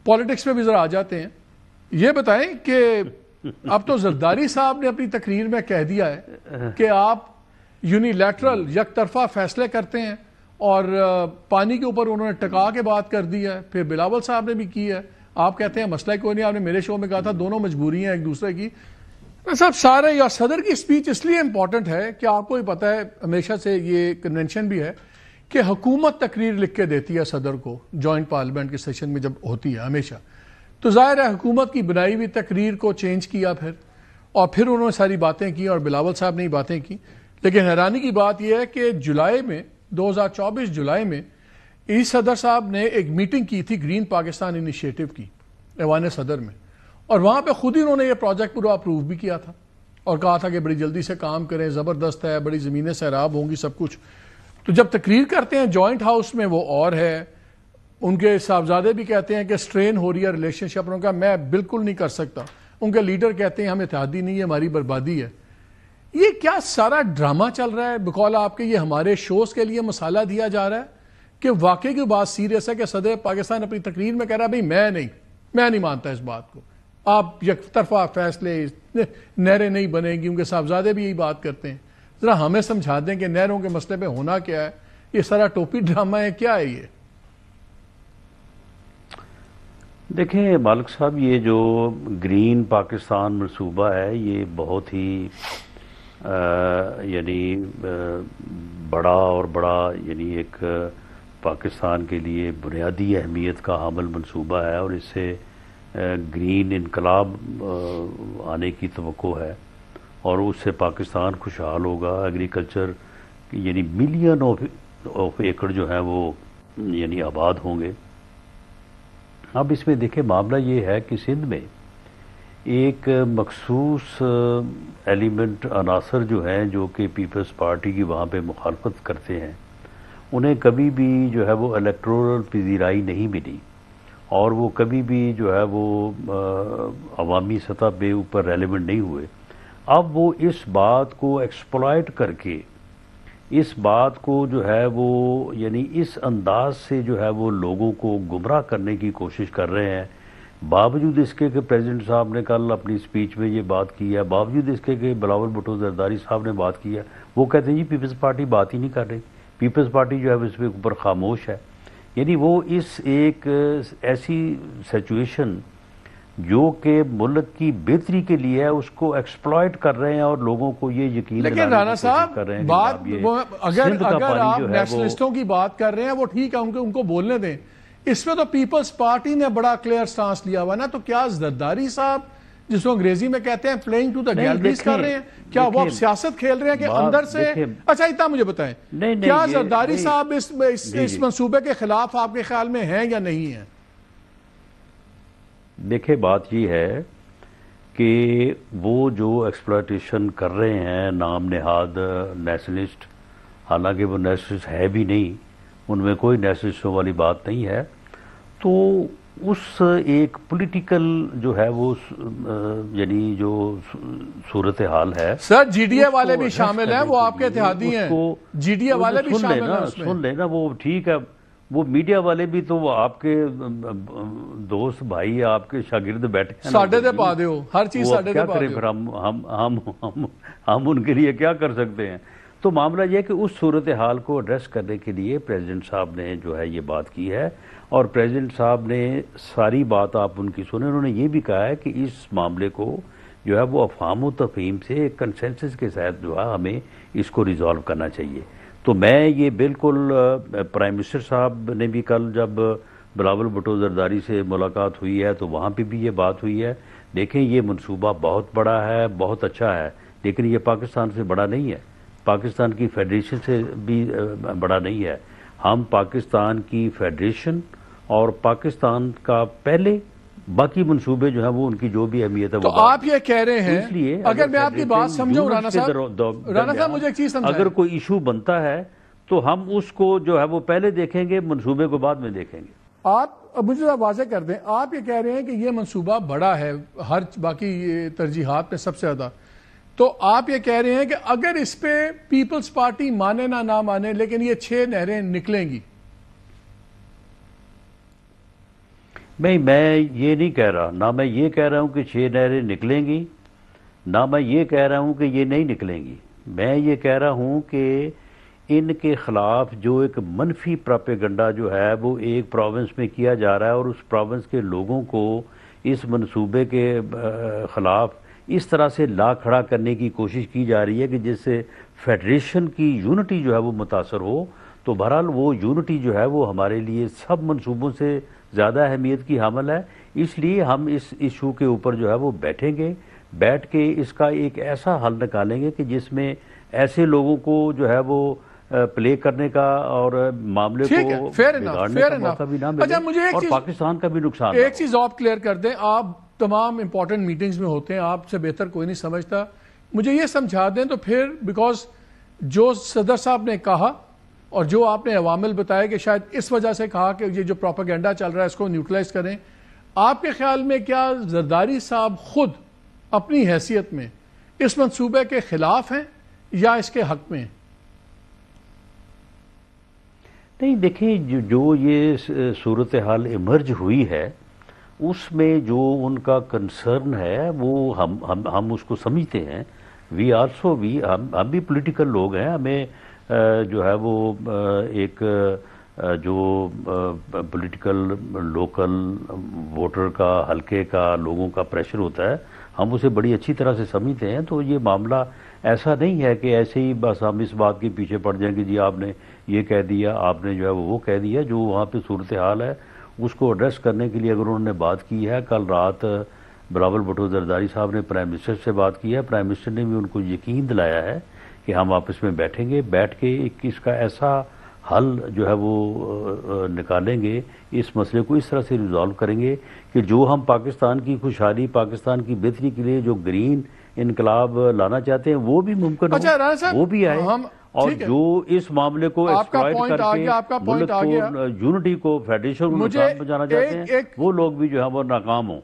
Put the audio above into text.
Politics میں بھی ذرا آ جاتے ہیں. یہ بتائیں کہ اب تو زرداری صاحب نے اپنی تقریر میں کہہ دیا ہے کہ آپ یونیلیٹرل یک طرفہ فیصلے کرتے ہیں, اور پانی کے اوپر انہوں نے ٹکا کے بات کر دی ہے. پھر بلاول صاحب نے بھی کی ہے, آپ کہتے ہیں مسئلہ کوئی نہیں. آپ نے میرے شو میں کہا تھا دونوں مجبوری ہیں ایک دوسرے کی. صاحب سارے یا صدر کی سپیچ اس لیے امپورٹنٹ ہے کہ آپ کو ہی پتہ ہے, ہمیشہ سے یہ کنونشن بھی ہے کہ حکومت تقریر لکھ کے دیتی ہے صدر کو جوائنٹ پارلیمنٹ کے سیشن میں جب ہوتی ہے ہمیشہ. تو ظاہر ہے حکومت کی بنائی ہوئی تقریر کو چینج کیا پھر, اور پھر انہوں نے ساری باتیں کی اور بلاول صاحب نے ہی باتیں کی. لیکن حیرانی کی بات یہ ہے کہ جولائی میں 2024 جولائی میں صدر صاحب نے ایک میٹنگ کی تھی گرین پاکستان انیشیٹو کی ایوان صدر میں, اور وہاں پہ خود ہی انہوں نے یہ پروجیکٹ پورا اپروو بھی کیا تھا اور کہا تھا کہ بڑی جلدی سے کام کریں, زبردست ہے, بڑی زمینیں سیراب ہوں گی, سب کچھ. تو جب تقریر کرتے ہیں جوائنٹ ہاؤس میں وہ اور ہے, ان کے صاحبزادے بھی کہتے ہیں کہ سٹرین ہو رہی ہے ریلیشن شپ. انہوں نے کہا میں بالکل نہیں کر سکتا. ان کے لیڈر کہتے ہیں ہم اتحادی نہیں ہے, ہماری بربادی ہے. یہ کیا سارا ڈرامہ چل رہا ہے بقول آپ کے؟ یہ ہمارے شوز کے لیے مسالہ دیا جا رہا ہے کہ واقعی کی بات سیریس ہے کہ صدر پاکستان اپنی تقریر میں کہہ رہا ہے بھئی میں نہیں مانتا اس بات کو, آپ یک طرفہ فیصلے, نہریں نہیں بنے گی. ان کے صاحبزادے بھی یہی بات کرتے ہیں. ذرا ہمیں سمجھا دیں کہ نہروں کے مسئلے پہ ہونا کیا ہے, یہ سارا ٹوپی ڈرامہ ہے, کیا ہے یہ؟ دیکھیں مالک صاحب, یہ جو گرین پاکستان منصوبہ ہے یہ بہت ہی یعنی بڑا اور بڑا یعنی ایک پاکستان کے لیے بنیادی اہمیت کا حامل منصوبہ ہے, اور اس سے گرین انقلاب آنے کی توقع ہے, اور اس سے پاکستان خوشحال ہوگا. ایگریکلچر یعنی ملین آف ایکڑ جو ہیں وہ یعنی آباد ہوں گے. اب اس میں دیکھیں معاملہ یہ ہے کہ سندھ میں ایک مخصوص ایلیمنٹ عناصر جو ہیں جو کہ پیپلز پارٹی کی وہاں پہ مخالفت کرتے ہیں, انہیں کبھی بھی جو ہے وہ الیکٹورل پذیرائی نہیں ملی, اور وہ کبھی بھی جو ہے وہ عوامی سطح پہ اوپر ریلیونٹ نہیں ہوئے. اب وہ اس بات کو ایکسپلائٹ کر کے اس بات کو جو ہے وہ یعنی اس انداز سے جو ہے وہ لوگوں کو گمراہ کرنے کی کوشش کر رہے ہیں, باوجود اس کے کہ پریزیڈنٹ صاحب نے کل اپنی سپیچ میں یہ بات کی ہے, باوجود اس کے کہ بلاول بھٹو زرداری صاحب نے بات کی ہے. وہ کہتے ہیں جی پیپلز پارٹی بات ہی نہیں کر رہی, پیپلز پارٹی جو ہے اس پہ اوپر خاموش ہے. یعنی وہ اس ایک ایسی سچویشن جو کہ ملک کی بہتری کے لیے ہے اس کو ایکسپلائٹ کر رہے ہیں, اور لوگوں کو یہ یقین دلانے کی کوشش کر رہے ہیں. لیکن اگر آپ نیشنلسٹوں کی بات کر رہے ہیں وہ ٹھیک ہے, ان کو بولنے دیں. اس میں تو پیپلز پارٹی نے بڑا کلیئر سٹانس لیا ہوا نا. تو کیا زرداری صاحب جس کو انگریزی میں کہتے ہیں پلینگ ٹو دا گیلریز کر رہے ہیں, کیا وہ اب سیاست کھیل رہے ہیں کہ اندر سے؟ اچھا اتنا مجھے بتائیں, کیا زرداری صاحب اس منصوبے کے خلاف آپ کے خیال میں ہیں یا نہیں ہیں؟ دیکھیں بات یہ ہے کہ وہ جو ایکسپلائٹیشن کر رہے ہیں نام نہاد نیشنلسٹ, حالانکہ وہ نیشنلسٹ ہے بھی نہیں, ان میں کوئی نیشنلسٹوں والی بات نہیں ہے, تو اس ایک پولیٹیکل جو ہے وہ یعنی جو صورتحال ہے. سر جی ڈی اے والے بھی شامل ہیں, وہ آپ کے اتحادی ہیں, جی ڈی اے والے بھی شامل ہیں اس میں. سن لینا, وہ ٹھیک ہے, وہ میڈیا والے بھی تو وہ آپ کے دوست بھائی آپ کے شاگرد بیٹھے ہیں, ساڑھے دے پا دے ہو, ہر چیز ساڑھے دے پا دے ہو. پھر ہم ان کے لیے کیا کر سکتے ہیں؟ تو معاملہ یہ ہے کہ اس صورتحال کو ایڈریس کرنے کے لیے پریزیڈنٹ صاحب نے جو ہے یہ بات کی ہے, اور پریزیڈنٹ صاحب نے ساری بات آپ ان کی سنیں. انہوں نے یہ بھی کہا ہے کہ اس معاملے کو جو ہے وہ افہام و تفہیم سے ایک کنسنسس کے ساتھ جو ہے ہمیں اس کو ریزالو کرنا چاہیے. تو میں یہ بالکل پرائم منسٹر صاحب نے بھی کل جب بلاول بھٹو زرداری سے ملاقات ہوئی ہے تو وہاں پہ بھی یہ بات ہوئی ہے. دیکھیں یہ منصوبہ بہت بڑا ہے, بہت اچھا ہے, لیکن یہ پاکستان سے بڑا نہیں ہے, پاکستان کی فیڈریشن سے بھی بڑا نہیں ہے. ہم پاکستان کی فیڈریشن اور پاکستان کا پہلے باقی منصوبے جو ہیں وہ ان کی جو بھی اہمیت ہے تو آپ یہ کہہ رہے ہیں, اگر میں آپ کی بات سمجھوں رانا صاحب مجھے ایک چیز سمجھائیں, اگر کوئی ایشو بنتا ہے تو ہم اس کو جو ہے وہ پہلے دیکھیں گے, منصوبے کو بعد میں دیکھیں گے. آپ مجھے واضح کر دیں, آپ یہ کہہ رہے ہیں کہ یہ منصوبہ بڑا ہے ہر باقی ترجیحات میں سب سے زیادہ, تو آپ یہ کہہ رہے ہیں کہ اگر اس پہ پیپلز پارٹی مانے نہ مانے لیکن یہ 6 نہریں نکلیں گی. میں یہ نہیں کہہ رہا، نہ میں یہ کہہ رہا ہوں کہ 6 نہریں نکلیں گی، نہ میں یہ کہہ رہا ہوں کہ یہ نہیں نکلیں گی. میں یہ کہہ رہا ہوں کہ ان کے خلاف جو ایک منفی پراپیگنڈا جو ہے وہ ایک پروونس میں کیا جا رہا ہے، اور اس پروونس کے لوگوں کو اس منصوبے کے خلاف اس طرح سے لا کھڑا کرنے کی کوشش کی جا رہی ہے کہ جس سے فیڈریشن کی یونٹی جو ہے وہ متاثر ہو. تو بہرحال وہ یونٹی جو ہے وہ ہمارے لیے سب منصوبوں سے زیادہ اہمیت کی حامل ہے. اس لیے ہم اس ایشو کے اوپر جو ہے وہ بیٹھیں گے، بیٹھ کے اس کا ایک ایسا حل نکالیں گے کہ جس میں ایسے لوگوں کو جو ہے وہ پلے کرنے کا اور معاملے کو بگاڑنے کا موقع بھی نہ ملے، اور پاکستان کا بھی نقصان. ایک چیز آپ کلیئر کر دیں، آپ تمام امپورٹنٹ میٹنگز میں ہوتے ہیں، آپ سے بہتر کوئی نہیں سمجھتا. مجھے یہ سمجھا دیں تو پھر، بیکاز جو صدر صاحب نے کہا اور جو آپ نے عوامل بتائے کہ شاید اس وجہ سے کہا کہ یہ جو پروپیگنڈا چل رہا ہے اس کو نیوٹرلائز کریں، آپ کے خیال میں کیا زرداری صاحب خود اپنی حیثیت میں اس منصوبے کے خلاف ہیں یا اس کے حق میں ہیں؟ نہیں، دیکھیں، جو یہ صورتحال ایمرج ہوئی ہے اس میں جو ان کا کنسرن ہے وہ ہم اس کو سمجھتے ہیں. ہم بھی پولیٹیکل لوگ ہیں، ہمیں جو ہے وہ ایک جو پولیٹیکل لوکل ووٹر کا، حلقے کا، لوگوں کا پریشر ہوتا ہے، ہم اسے بڑی اچھی طرح سے سمجھتے ہیں. تو یہ معاملہ ایسا نہیں ہے کہ ایسے ہی بس ہم اس بات کے پیچھے پڑ جائیں کہ جی آپ نے یہ کہہ دیا، آپ نے جو ہے وہ کہہ دیا. جو وہاں پہ صورتحال ہے اس کو ایڈریس کرنے کے لیے اگر انہوں نے بات کی ہے، کل رات بلاول بھٹو زرداری صاحب نے پرائم منسٹر سے بات کی ہے، پرائم منسٹر نے بھی ان کو یقین دلایا ہے کہ ہم آپس میں بیٹھیں گے، بیٹھ کے اس کا ایسا حل جو ہے وہ نکالیں گے، اس مسئلے کو اس طرح سے ریزالو کریں گے کہ جو ہم پاکستان کی خوشحالی، پاکستان کی بہتری کے لیے جو گرین انقلاب لانا چاہتے ہیں وہ بھی ممکن ہو، وہ بھی آئے، اور جو اس معاملے کو ایکسپلائٹ کر کے ملک کو یونٹی کو، فیڈریشن کو نقصان پہنچانا چاہتے ہیں، وہ لوگ بھی جو ہے وہ ناکام ہوں.